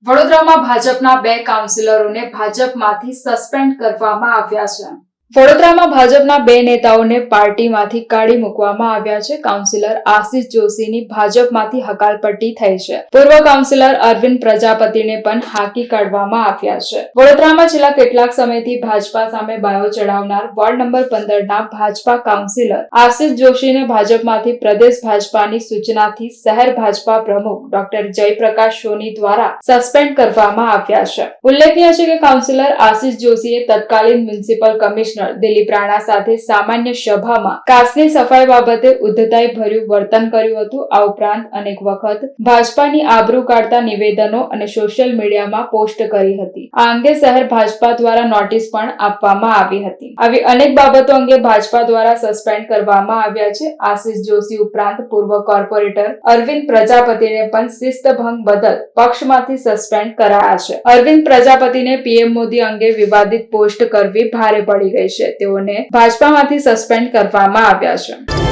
વડોદરામાં ભાજપના 2 કાઉન્સિલરોને ભાજપમાંથી સસ્પેન્ડ કરવામાં આવ્યા છે. વડોદરામાં ભાજપના 2 નેતાઓને પાર્ટીમાંથી કાઢી મૂકવામાં આવ્યા છે. કાઉન્સિલર આશિષ જોશીની ભાજપમાંથી હકાલપટ્ટી થઈ છે. પૂર્વ કાઉન્સિલર અરવિંદ પ્રજાપતિને પણ હાંકી કાઢવામાં આવ્યા છે. વડોદરામાં છેલ્લા કેટલાક સમયથી ભાજપા સામે બાયો ચડાવનાર વોર્ડ નંબર 15ના ભાજપા કાઉન્સિલર આશિષ જોશીને ભાજપમાંથી પ્રદેશ ભાજપાની સૂચનાથી શહેર ભાજપા પ્રમુખ ડોક્ટર જયપ્રકાશ સોની દ્વારા સસ્પેન્ડ કરવામાં આવ્યા છે. ઉલ્લેખનીય છે કે કાઉન્સિલર આશિષ જોશીએ તત્કાલીન મ્યુનિસિપલ કમિશનર દિલીપ રાણા સાથે સામાન્ય સભામાં કાસની સફાઈ બાબતે ઉદ્ધતાઈ ભર્યું વર્તન કર્યું હતું. આ ઉપરાંત અનેક વખત ભાજપાની આબરૂ કાઢતા નિવેદનો અને સોશિયલ મીડિયામાં પોસ્ટ કરી હતી. આ અંગે શહેર ભાજપા દ્વારા નોટિસ પણ આપવામાં આવી હતી. આવી અનેક બાબતો અંગે ભાજપા દ્વારા સસ્પેન્ડ કરવામાં આવ્યા છે. આશિષ જોશી ઉપરાંત પૂર્વ કોર્પોરેટર અરવિંદ પ્રજાપતિને પણ શિસ્તભંગ બદલ પક્ષમાંથી સસ્પેન્ડ કરાયા છે. અરવિંદ પ્રજાપતિને પીએમ મોદી અંગે વિવાદિત પોસ્ટ કરવી ભારે પડી ગઈ છે. તેઓને ભાજપામાંથી સસ્પેન્ડ કરવામાં આવ્યા છે.